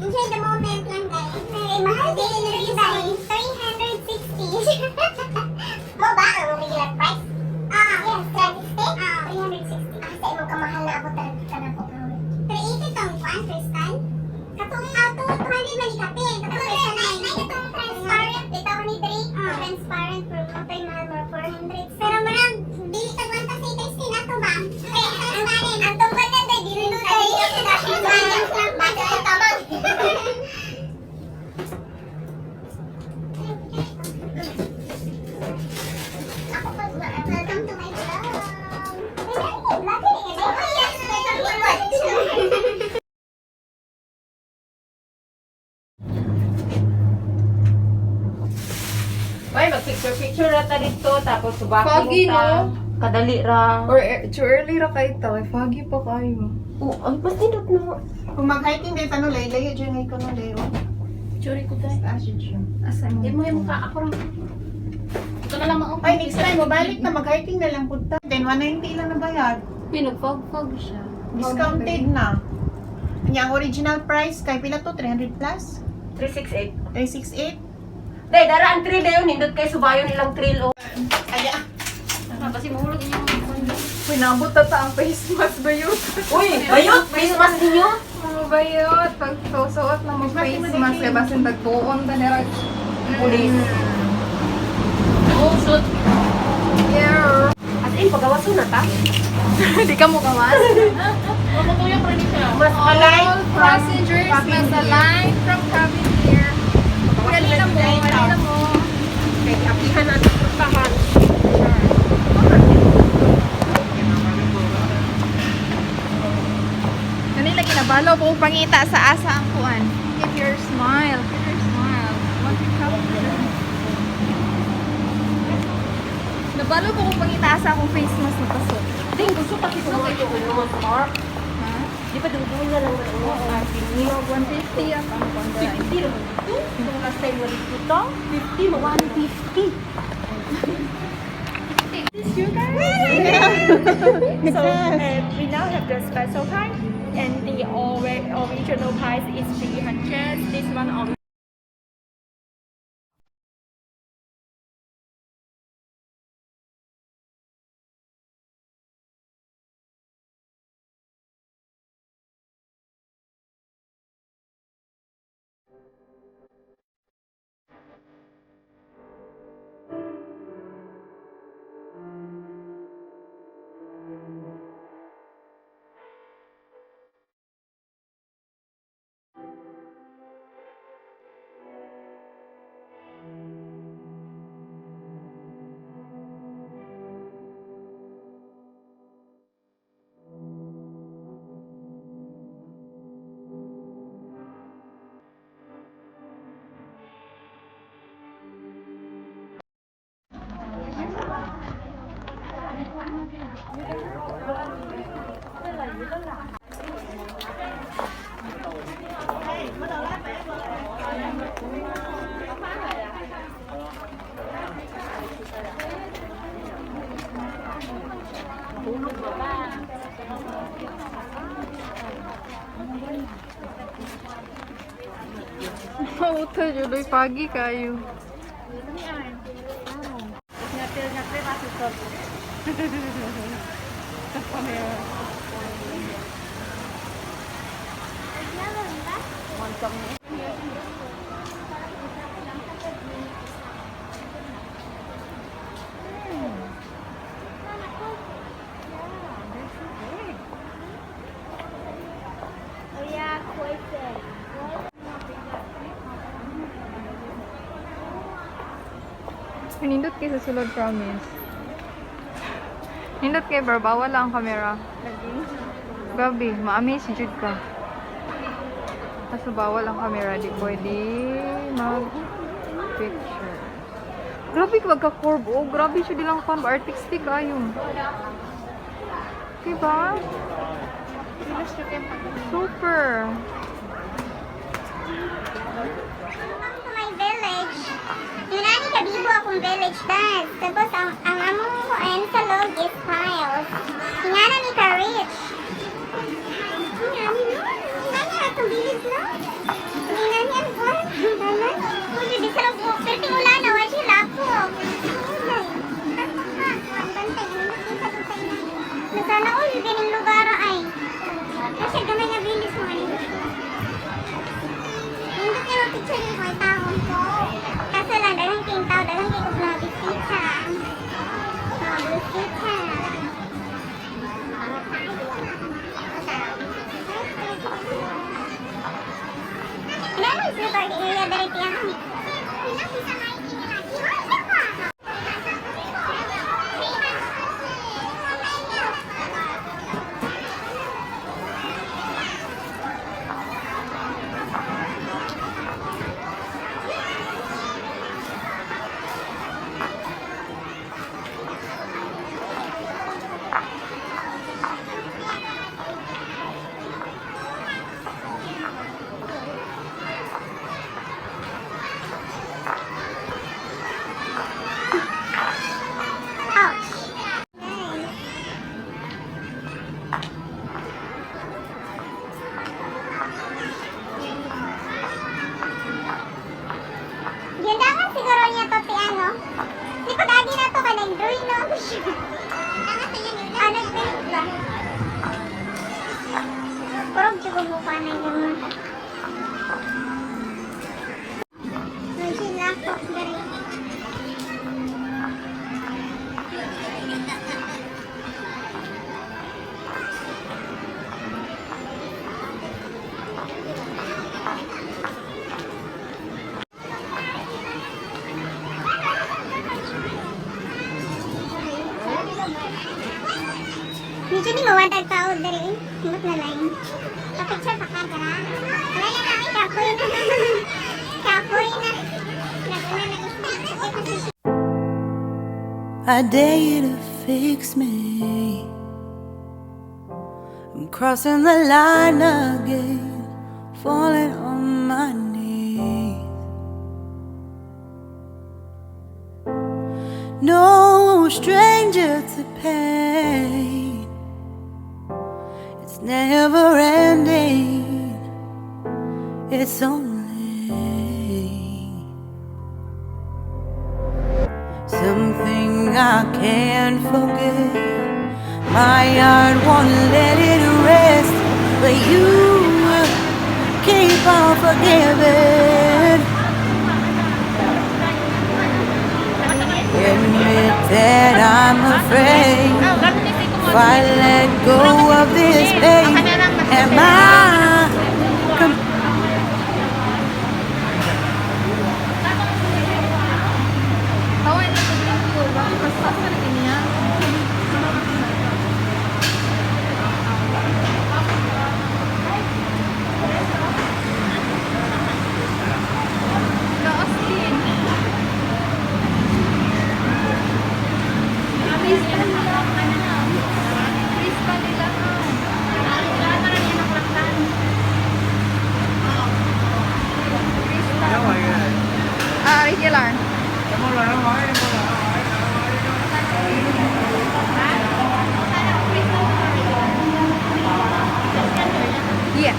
Enjoy the moment lang, guys. Mahal din. 360. Mo ba ang regular price? Yes, 360. Sa imong kamahal na ako talaga na ko. 380 tong one Tristan. Katong 200 man ikapin. Katong itong transparent. Ito ni Drake. Transparent pero matay mahal mo 400. Pero marang dili tagwan ta sa 16 ato ba? Ang tungkol na dahil dili no dahil basta sa tamang. Ako pa welcome to my vlog. Ay, mag-picture na ta dito, tapos subakin Foggy, ta. no? Kadali ra. Or too early ra kayo to. Foggy pa kayo. Oh, ay, mas nindot na. Kung mag-hiking dito, ano, layo dyan ngayon ko na layo. Churi ko tayo. Asya dyan. Asa mo? Hindi mo yung mukha ako rin. Ito na lang mga Ay, next time, mabalik na, mag-hiking na lang punta. Then, 190 lang na bayad. Pinag-fog siya. Discounted na. Kanya, ang original price, kay pila to, 300 plus? 368. 368? Dahil, dara ang trail na yun, nindot kay subayon ilang trail o. Kaya, Kasi mahulog yung mundo. Pinabot na ta ang face mask ba yun? Uy, bayot! Face mask ninyo? Ano ba yun? Pag susuot lang mo face mask, kaya basin tagtuon ta nila. Pulis. Oh, shoot. Yeah. As in, pagawaso na ta. Di ka mo kawas. Mamutuyo pa rin siya. Mas alay. All passengers must align from cabin here. Galina mo, galina mo. Kaya aplihan natin puntahan. Kanila ginabalo po pangita sa asa ang kuan. Keep your smile. Keep your smile. Want to capture. Nabalo po kung pangita asa akong face mask na pasok. Ding, gusto pati ko naman yung naman park. Ha? Di ba duduin na lang ang mga parking? 150 ang pangkonda. 50 naman ito. Itong last time wala dito, 50 mo. 150. You guys? So we now have the special price, and the original price is 300. This one Mauto juloy pagi kayo. Nindot kayo sa sulod, promise. Nindot kayo, bro. Bawal lang ang camera. Gabi, ma-amaze si Jude ka. Kaso bawal ang camera. Di pwede mag-pictures. Grabe ka magka-curve. Oh, grabe siya dilang pan. Artistic ayun. Diba? Super. Welcome to my village. Yunani kabibo akong village dance. Tapos ang among kuan sa log is piles. Ingana ni ka rich. Ingani atong village no? Ingani ang kuan. Ingani. Kundi di sa log mo. Pero wala na. Wala siya lapo. Nasana ko yung ganing lugar ay. Kasi gamay nga village mo ay. Hindi kayo picture yung mga taon ko. Kaso lang, dagang king tao, dagang king ko mga bisita. Mga bisita. Ano mo yung super area dari tiyan? Ganda siguro niya to si ano. Di pa dagi na to ka nag-drawing no? Nag-paint ba? Kurog siya mukha na yung may silakot dari. Medyo di mawatag tao dari. Himot na lang. Kapicture pa ka dara. Wala na kami kapoy na. Kapoy na. Naguna na isip. I dare you to fix me. I'm crossing the line again, falling on my knees. No stranger to pain, it's never ending, it's only something I can't forget. My heart won't let it rest, but you keep on forgiving. Admit that I'm afraid if I let go of this pain, am I regular. Yes.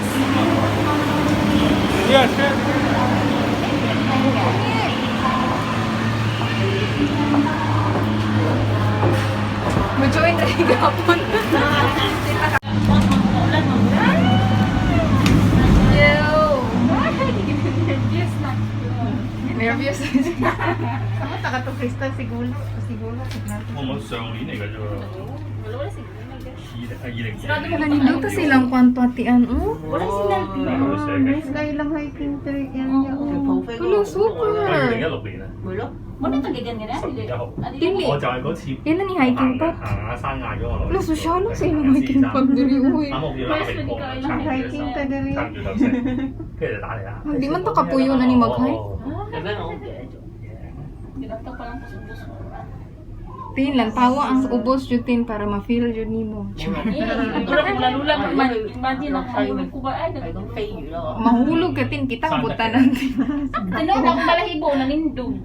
Mo-join rin gapon. Nervous. Kamu taka to Crystal siguro. Siguro. 我上年嚟嘅啫喎。2020 Nandito silang kwanpatian. Oh, Nice guy lang hiking trail yan niya. hello, super. 2016年啊，10月1號， Dili. 我就係嗰次 Ilan ni hiking pot? 行下山嗌咗我女。 Wala, sosyalo sa ilang hiking pot diri, uy. 啱屋要打平波，撐住隻手， Hiking ka diri. 撐住頭先，跟住就打嚟啦。 Di man to kapuyo na ni mag-hike. 哦 Di Ginanto pa lang po sa ubos mo. Tin lang tawa ang ubos jud tin para ma-feel jud nimo. Pero kung lalo lang man, imagine ang mahulog ko ba ay nag-fail. Mahulog ka tin kita butan tin. Ano ako balahibo nanindog.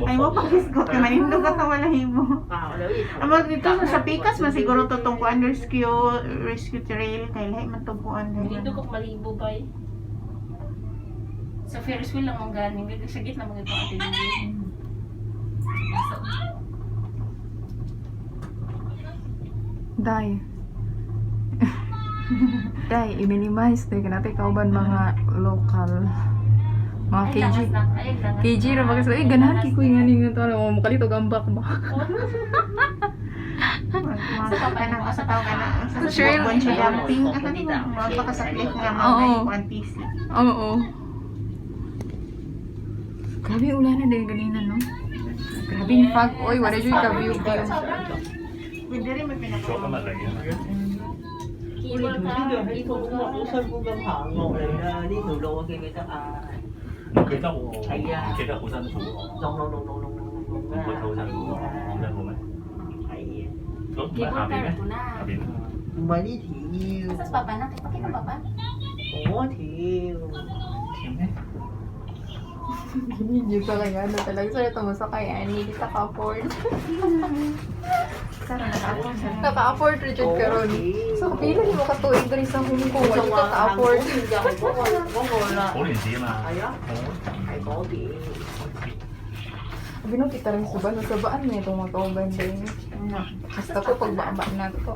Ay mo pakisgot ka manindog ka walahibo. Amo dito sa Pikas man siguro totong kuan rescue trail kay lahi man tong kuan. Nanindog ako malibo ba eh. Sa Ferris wheel lang ang ganing. Sa gitna mga ito atin. Dai. Dai, i-minimize tayo natin kauban mga local. Mga KG. KG ra bagas ay ganahan ki ko ngani nga to mo makalito gambak ba. Sa tao ka na. Sa Sure. buwan siya jumping. Ano ni mo? Magpakasaklit nga Oo. mga kuan PC. Oo. Grabe ulan na din ganina no. Grabe yung fog. Oy, wala dyan ka view. Pwede rin may Short naman pinaka. lagi. Cable ka. Mong記得喎，唔記得好辛苦喎。唔覺得好辛苦喎？講真冇咩？咁唔係下邊咩？下邊。唔係呢條， Sa baba na. Pakita baba. 嗰條。 咩？ Hindi pala nga na talaga sa ito masakay. Hindi kita ka-afford. Naka-afford Richard Caron. So, kapila ni mo katuig rin sa Hong Kong. Wala ka ka-afford. 好年子啊嘛。係啊，係嗰邊。 Sabi nung kita rin suban. Nasabaan na itong mga kauban din. Basta ko pagbaba na ito.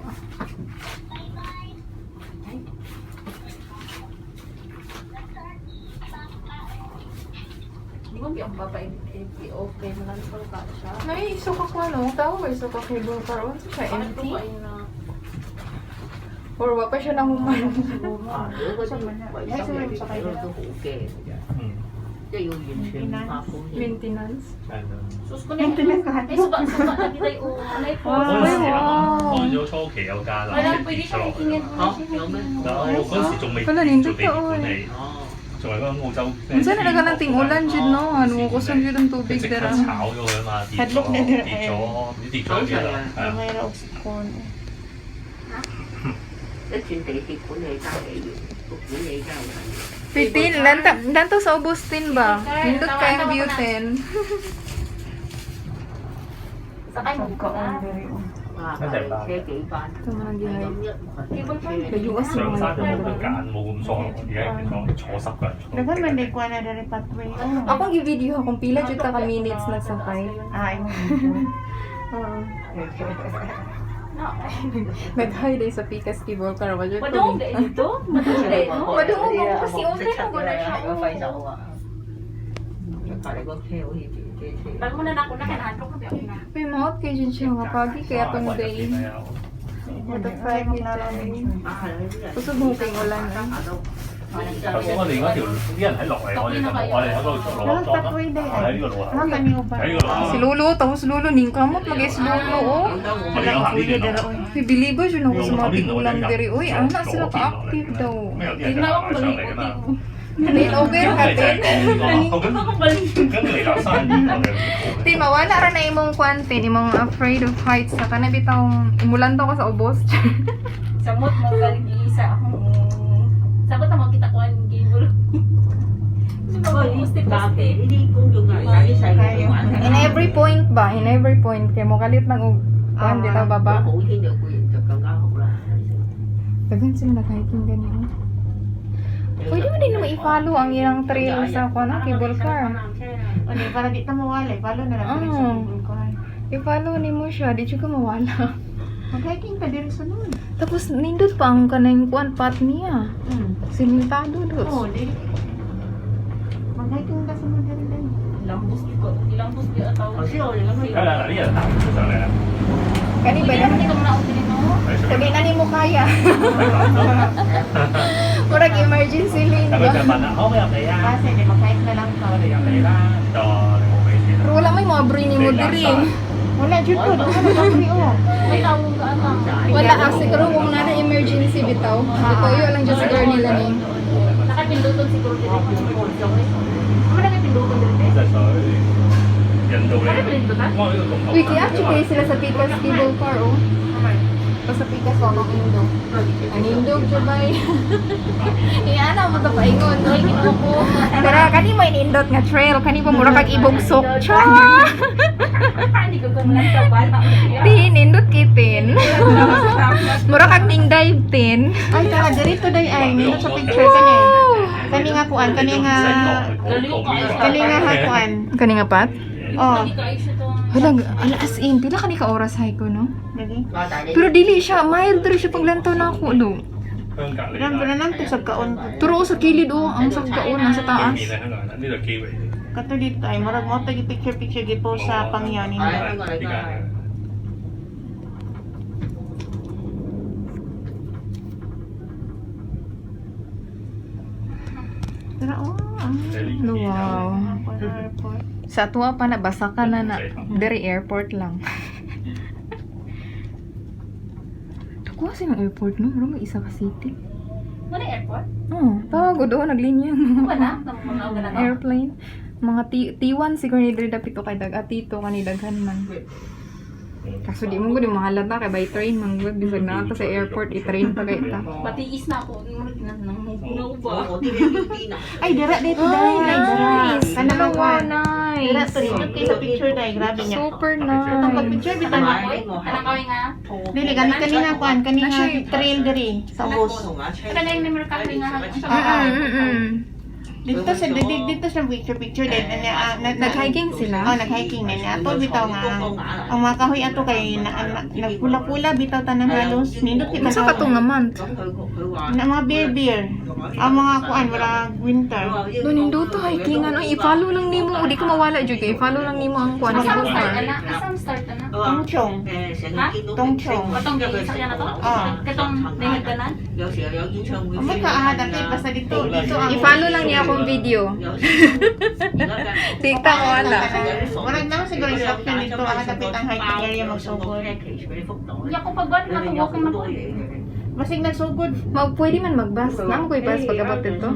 Di ba ang baba i-open na lang sa lugar siya? May isuka ko ano. Tawag ba isuka kay Bong Caron? Siya empty? Or wala pa siya nahuman. 如果嗰啲維修嘅地方都好驚嘅，即係要完全發風險。 Maintenance. Sus ko na yung suba na kita yung anay po. 嗰陣時啊，開咗初期有加啦， Wala, pwede siya 落 itingin 去。 mo na siya. 有咩？有嗰陣時仲未 Wala, 做 nindot 地ka, 盤理，哦，仲係嗰個澳洲。 Minsan nalaga ng ting-ulan dyan, no? Ano, kusang dyan ang tubig 即刻 dara. 炒咗佢啊嘛，跌咗，跌咗，唔知跌咗幾多，係啊。 May rocks corn. 一轉地鐵管理交幾遠，個管理交係。 Pitin, lanto sa Augustin ba? Nindot kayang Buten. Sakay mo ka. 哇！車幾班， Ito man ang gihay. Cable car. Kayuas yung 上山 mga 就冇得揀，冇咁疏，而家坐10個人坐。 Dagan man di kuan na diri pathway. Akong i-video kung pila jud ka minutes nagsakay. Ay mo. Oo. Nag-high day sa Pikas Kibol Car. Wala Madung to. dito? Madung dito? Madung mo kasi okay na ko na siya. 個廢手啊！隔離個車好似電機車。 Pag mo na ako na kanatok ka biyak na. May maot kay dyan siya nga pagi kaya tong day. What the fuck is that? 啊係啊！啲人 Kusog mo kay ulan eh. 頭先我哋嗰條啲人喺落嚟，我哋喺嗰度做落落裝啦，喺呢個路啊， Ang kaniyo ba? 喺呢個路 Si 啊。 Lolo, tapos Lolo, ning kamot mag-is Lolo, oh. 我哋有行呢段路。 Believe yun ako sa mga tigulang diri. Uy, anak sila ka-active daw. 咁有啲人就行埋上嚟㗎嘛。 Tin, okay 咁 ka, 你就係 Tin. 講呢個，咁你嚟生意，我哋 Tin, mawala ra na imong kwantin, imong afraid of heights. Saka na bitang imulan to ka sa ubos. Samot mo galing isa. Sabot na makita ko ang cable. Dati, hindi kung yung gari sa iyo. In every point ba? In every point. Kaya mo kalit ng kwan, di ta baba. 好天就固然就更加好啦。 Dagan sila nag-hiking ganyan. Pwede mo din naman i-follow ang ilang trail sa kwan, cable car. Ano para di ta mawala, follow na lang diri sa Oo. Google ko. I-follow ni mo siya, di siya ka mawala. Mag-hiking ka diri sunod. Tapos nindot pa ang kanang kwan path niya. Simentado dos. Oh, di. Mag-hiking ka sunod diri din. Lambos ko. Ilambos di ataw. 頭先我哋咁樣 嚟嚟，呢人行咗上嚟啦， Kani ba na? Hindi ko na utilin mo. 嚟上 Sabi 嚟。 na ni mo kaya. Murag emergency lane 咁佢就 ba? 問啦，可唔可以入嚟啊？ Kasi di mag-hike na lang ka. 我哋入嚟啦，就你冇俾錢 Pero wala may mga bring ni mo diri. Wala jud ko, dako na kami oh. May tawag ka ata. Wala siguro kung na emergency bitaw. Ito yun lang dyan siguro nila ni. Nakapinduton siguro dito. Ano nakapinduton dito? 即係水，人 Uy, kaya actually sila sa Pikas Cable Car, oh. O sa Pikas ko, ang indog. Ang indog, sabay. Iyan mo ito paingon. Pero kani mo inindot nga trail, kani mo mura kag ibog sok. Char! Hindi ko kumulang kabal. Tin, indot kitin. Mura kag ning dive tin. Ay, tara, dito day ay. Nindot sa picture ka niya. Kani nga kuan, kani nga hakuan. Kani nga pat? Oh, Hala, as in, pila kani ka oras hay ko, no? lagi. Pero dili siya, mild diri siya paglantaw na ako, do. 香格里 Ram na nang to sa kaon. Turo sa kilid, oh, ang sagkaon, ang sa taas. 面喺香港人，呢度機會 Kato dito ay, murag mo tagi picture gipo sa pangyanin. 係呢間。 Tara, oh, Wow. airport. Sa tuwa pa na, basa ka na na. Dari airport lang. Nakuha siya ng airport, no? Mura may isa ka city. Wala airport? Oo, pagod doon, naglinya. Wala. Mga Airplane. Mga T1 siguro ni Dre dapito kay dag atito kanidaghan man. Kaso di mo gud mahalata kay by train man gud bisag na sa airport i-train pa kay ta. Matiis na ako. Nang ba? Ay, dira dito dai. Nice. Kanang Wow, Dira nice. to dito sa picture dai, grabe niya. Super Itong nice. picture bitan na. Anong kawin nga? Dili kanina kuan, kanina trail diri sa bus. Kaya yung numero ka nga. Dito sa picture din Nag-hiking sila? Oh, nag-hiking na niya. Ato bitaw nga ang mga kahoy ato kay nagpula-pula bitaw tanang halos. Nindot kita Sa katong nga month. na mga beer. Ang mga kuan wala winter. No nindo to hikingan. Ay i-follow lang nimo. O di ko mawala jud kay i-follow lang nimo ang kuan sa Asam start bar. na? Asam start na? Tongchong. Ha? Tongchong. Katong sakyan na to? Katong nahigdanan? May kaahad at basta dito ang I-follow lang niya akong video. TikTok wala. Wala naman siguro instruction dito ang tapit ang hiking area magsugod. Hindi ako pagban, matuwalking man ko. Basig nagsugod. Pwede man mag-bus. Namo ko'y bus pag abot dito.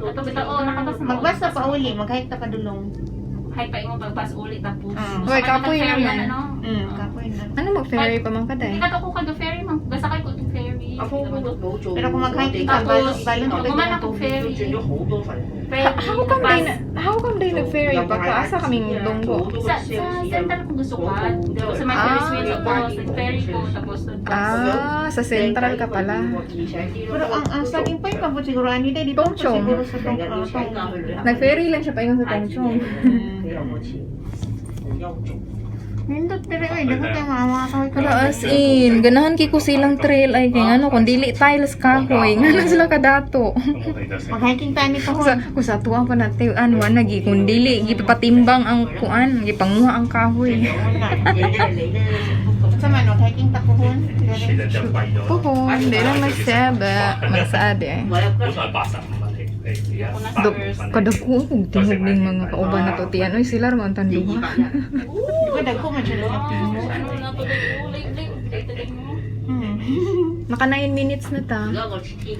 Ito bitaw, nakabas na. Magbas na pa uli, mag-hike ta kadulong. Hay pa imo pagbas ulit tapos. Hoy, kapoy naman. Kapoy na. Ano mag-ferry pa man ka Hindi day? ka ko kag ferry man. Basta kay ko ferry. Pero kung mag-hiking ka, balon Ako man ako ferry. How come day nag-ferry pa ka? Asa kaming Donggo? Sa center ko gusto ko. Sa may Ferris wheel ako, nag-ferry ko tapos nag-bus. Sa central ka pala. Pero ang starting point pa po siguro ani dito po Tongchong. siguro sa Tongchong. Nag-ferry lang siya pa yung sa Tongchong. Nindot pero ay dapat yung mga kahoy Pero as in, ganahan ko silang trail ay kay ano, kung dili tiles kahoy, nga na sila kadato. 咁我哋就食。 mag-hiking tayo nito ho. Kung sa tuwa pa natin, ano, nagi, kung dili, gipatimbang ang kuan, gipanguha ang kahoy. Sa man mag-hiking ta kuhon. 其實就貴咗。 Puhon, di lang magsebe, magsaad eh. 本來85蚊嚟，你而家Kadako akong tingog ng mga kauban na to, tiyan, oy sila raman tanduha. Di ba dagko man siya sa Pino? Ano na to? Ulit. Naka 9 minutes na ta.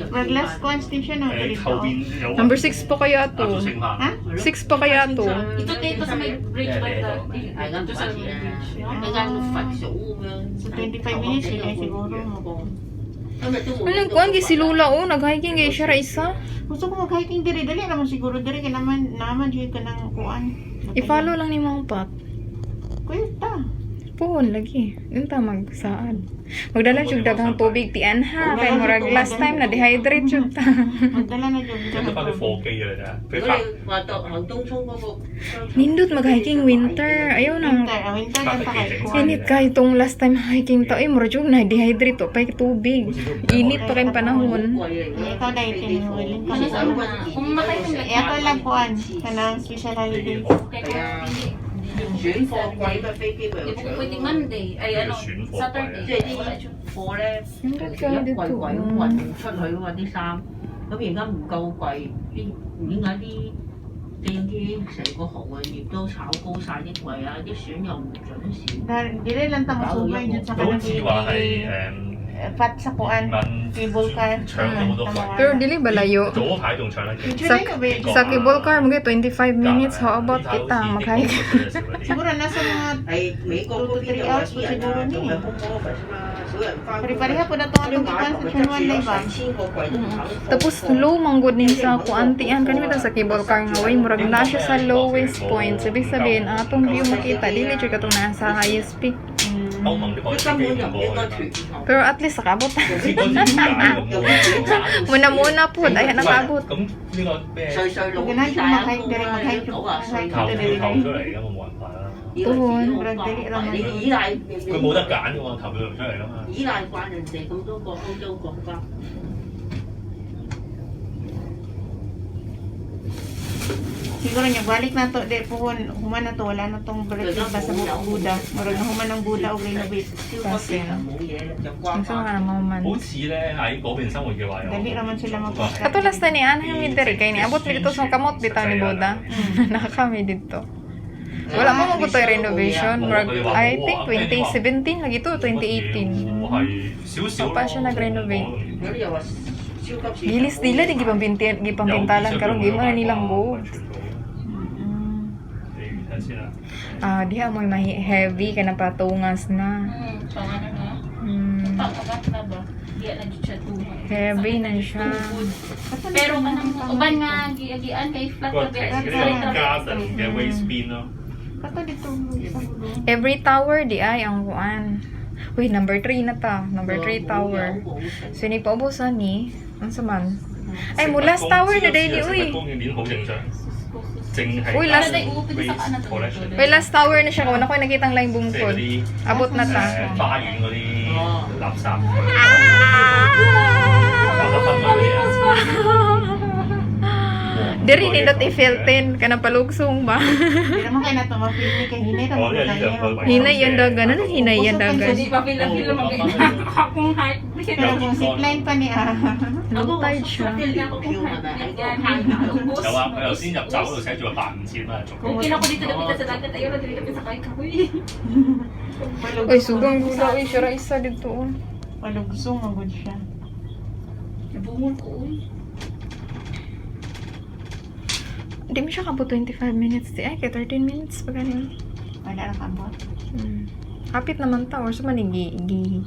Mag last one station na 誒 dito. 後邊有 Number 6 pa kaya to. 亞洲星馬。 Ha? 6 pa kaya to. Ito dito sa may bridge ba ito? Ito sa may bridge. So 25 minutes yun ay siguro. Ano kuan gi si Lula oh, nag-hiking gay siya ra isa. Gusto ko mag-hiking diri dali naman siguro diri kay naman jud ka nang kuan. I-follow lang ni mga pat. Kwenta. Puhon lagi. Yun ta magsaad. Magdala jud daghang tubig tian ha. Kay murag last time na dehydrate jud ta. Magdala na jud 得翻啲火機㗎咋，佢拍 Nindot mag-hiking winter. Ayaw na. winter lang ta kay kuan. Init ka itong last time hiking ta. Ay murag jud na dehydrate to pay tubig. Init pa kay panahon. Ikaw dahil tinuwiling ka Ano na sa una? Kung matay kang Ito lang kuan kanang special holiday. Hindi po pwedeng Monday. Ay ano, Saturday. Wala siya. Nindot ka dito. 咁而家唔夠貴，點解啲正機成個航運業都炒高晒啲櫃啊？啲船又唔準時。 Dili lang ta masubay jud sa 好 kanang 似話係 pat sa kuan. Cable car. 搶到好多位。 Pero dili balayo. 早排仲搶得勁。 Sa, sa cable car, mga 25 minutes. How about kita mag-hike? Siguro nasa mga 係美國嗰邊 2 to 3 hours po siguro ni. 仲係風波㗎嘛，少人翻。 Pare-pareha po na itong atong ikan sa Chunwan na iba. 1000個櫃都跑。 Tapos low manggod din sa kuantian kanina sa cable car nga way murag na siya sa lowest point. Ibig sabihin ang atong view makita dili jud katong nasa highest peak. 歐盟啲海司根本就機唔應該過去。 斷。 Pero at least nakabot. 嗰陣時解咁 Muna po ay nakabot. 咁呢個咩歲歲老 Ganun 啲 siya 大 mag-hike diri 家 mag-hike 90啊歲 頭 diri 跳 diri. 出嚟㗎，我冇辦法啦。以為自己好快，你依賴佢冇得揀㗎喎，頭跳出嚟㗎嘛。依賴慣人哋咁多個歐洲國家。 Siguro niya balik na to di puhon human na to wala na tong break ba sa Buda. Murag na human ang Buda og renovate. 超級人冇嘢就關 Ang nga naman man. 好似咧喺嗰邊生活嘅話，有 Dali raman sila mag-construct. Katulas na ni Anaheim ni Dere kay niabot mi dito sa kamot bitaw ni Boda. Nakakami dito. Wala mo mo to renovation. Murag, I think 2017 lagi to 2018. 我係少少 So pa siya nag-renovate. 有啲又話超級市場 Gilis dila di gipampintalan karon gi man nilang go. 睇先啦。 Ah, diha mo may heavy ka na patungas na. So, ano na? Hmm, Pag-agat na ba? Di na dyan siya tuhan. heavy na siya. Pero kanang uban nga giagian kay flat 個 na 停 ba? 嗰啲 garden 嘅 waste bin 咯。 Kato dito sa Buda. Every tower di ay ang kuan. Uy, number 3 na ta. Number 3 tower. So ni paubusan ni, unsa man? Ay, mo last tower na daily uy. 公園面好正常，淨係 Uy, last- waste collection。 Uy, last tower na siya. Wala ko nakitang laing 即係嗰 bungkod. 啲 Abot na ta. 花園嗰啲垃圾，有得分嗰啲啊。 Diri nindot i-filten ka na palugsong ba? Di naman kayo na to ma-feel ni kay hinay ra Oh, mo yeah, tayo. yeah. Hinay yung dagan. Ano hinay yung dagan? Hindi pa feel mo akong height. Pero kung zipline pa ni Low tide siya. 有啊，佢頭先入閘嗰度寫住話8,500蚊一種。 Kung kina ko dito napita sa dagat, ayaw na dito sa kay kahoy. Uy, sugang gula. Uy, sira isa dito. Oh. palugsong ang good siya. Nabungol ko, uy. Hindi mo siya kabo 25 minutes. Ay, kaya 13 minutes pa ganun. Wala lang kabot. Hapit naman ta. Or sa man, hinay-hinay.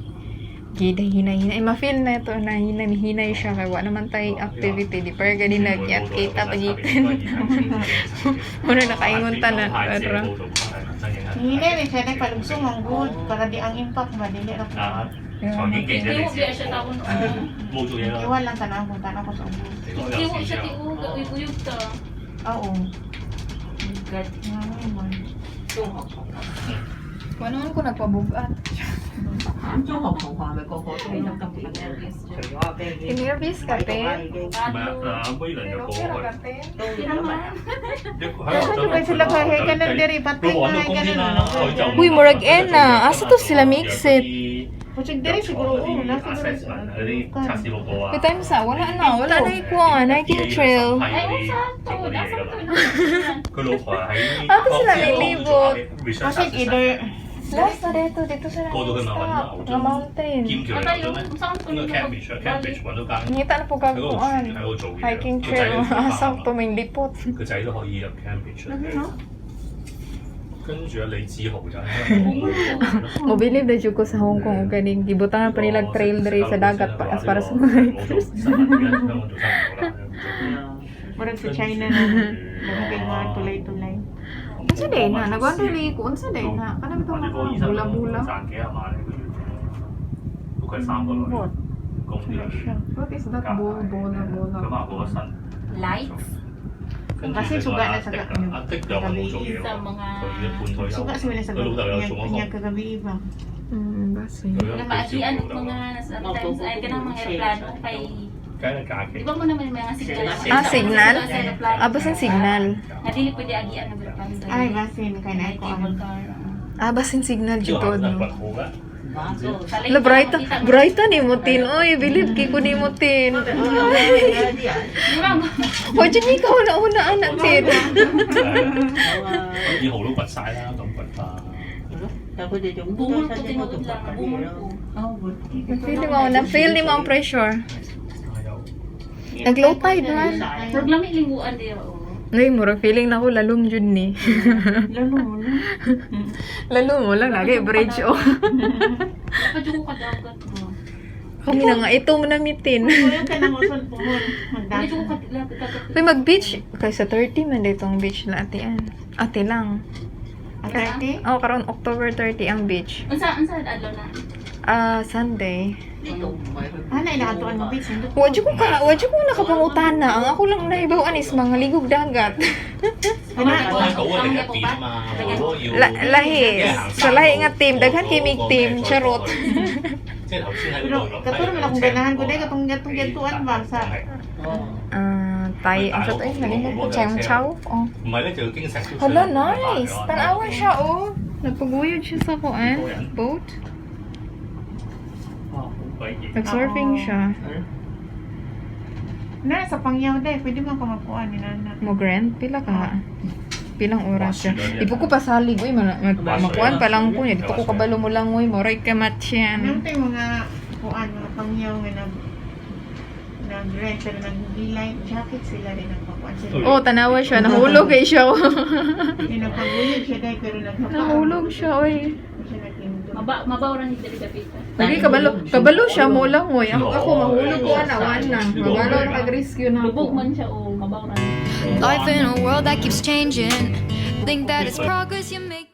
Ay, ma-feel na ito na hinay siya. Kaya wala naman tayo activity. Di parang ganun nag-yat kita pagitin. Muna nakaingon ta na. Pero, Hinay rin siya na palugsong ang good. Para di ang impact ba, dili ra ko. 財經記者 Hindi 你 mo 知 biya siya tawon. 冇做嘢啦。 Iwan lang tanang kung tanang ko sa ubos. Hindi mo siya tiuga, uyog ta. Oo. God. Ngayon man. kung ano man ko nagpabugat. 中學同學係咪個個都有特別嘅？除咗阿 Ben 嘅， Nervous ka, 喺度啦 te? 已經。唔係啊，阿妹倫就過去。 都因為 Kaya sila kaya ganun diri patay 佢揾到 na 工先啦， ganun. 佢就 Uy, murag na. Asa to sila mixed? Puchig diri siguro oo nasa assessment 嗰啲測試報告啊。 May time sa, wala na ikuan. Hiking trail. 係嗰啲做嗰啲嘢㗎嘛。佢老婆係喺 Ate sila may libot. Kasi either Last na dito sila過到去馬雲啦，nga mountain. 劍橋嚟咗咩？應該 Cambridge 揾到間， Ngita na po 喺嗰度 kagkuan. 喺度做嘢。 Hiking 個仔 trail. 都 Asam to may lipot. 個仔都可以入 Cambridge 跟住阿李志豪就喺香港。 Mobilib na jud ko sa Hong Kong. Ganing gibutangan pa nilang trail diri sa dagat para sa mga冇做新聞嘅，香港做新聞好啦。 murag sa China na kay mga tulay-tulay. Unsa day na? Nagwandali ko. Unsa day na? Kanang ito 我哋個醫 mga 生 bula-bula. 賺幾廿萬一個月，不過佢3個女供啲女， What is that? Bola. 咁啊過咗身。 Lights 跟住 Kasi 另 suga 外 na 阿 sa 迪啊，阿迪又話冇做嘢喎，sa mga... 佢一半退休， Suka sila sa 佢老豆有做niya 咗 kagabi iba. Basi. 佢 Mga maagian at mga sometimes ay ka ng mga aeroplano kay... 梗係假期 Di。ba mo naman yung mga signal? Ah, signal? Sa aeroplano. Basin signal. Na dili pwede agian ng aeroplano. Ay, basin kay na ko Cable car. Basin signal 之 jud 後 to 係 no. 掘好嘅， La brighta ni mutin. Oy, believe ki ko ni mutin. 有啲人 Di ba? Wa jud ni ka una anak tin. 以後都掘晒啦，咁掘法。Tapos dito, Bumul ko tinuod lang. Bumul ko. Feel ni mo ang pressure. Nag-low tide man. Pero lami lingguan di ako. Ngay, mura feeling na ko lalong jud ni. Lalong mo lang, lagi bridge oh. Dapat yung kadagat mo. Kami na nga, ito mo namitin. Kuya ka nang uson po mo. Hindi yung kadagat. Uy, mag-beach. Kaysa 30 man dito ang beach na atian. Ate lang. At 30? Oh, karon October 30 ang beach. Unsa adlaw na? Sunday. dito, mayroon. Ana, ilakatuan mo, bitch. Wadyo ko nakapangutana. Ang ako lang nahibawan is mga ligog dagat. Lahi. Sa lahi nga team, daghan kimig team, charot. Pero, katulad man akong ganahan ko, dahil katong gatuan ba sa... Tay, ang sa tayo, nalimot ko, chang chow. Oh.唔係咧，就要經石雕。 Hala, nice. Tanawa siya, oh. Nagpaguyod siya sa kuan, boat. Nag-surfing siya. Na, sa pangyaw dahil, pwede mo kamakuan ni Nana. Mo grand, pila ka? Pilang oras siya. Di po ko pasalig, uy, makuan pa lang po niya. Dito ko kabalo mo lang, uy, moray ka matyan. Ano tayo mga kuan, mga pangyaw nga nag-rent, pero nag-light jacket sila rin ang pakuan sila. Oh, tanawa siya. Nahulog eh siya. Pinapagulog siya dahil, pero naghapaan. Nahulog siya, uy. Siya nagtindo. Mabawran hindi dapita. Lagi, kabalo siya mo lang, uy. Ako mahulog ko, anawan na. Mabalaw na kag-rescue na Lubog ako. man siya o mabawran. Life in a world that keeps changing. Think that it's progress you make.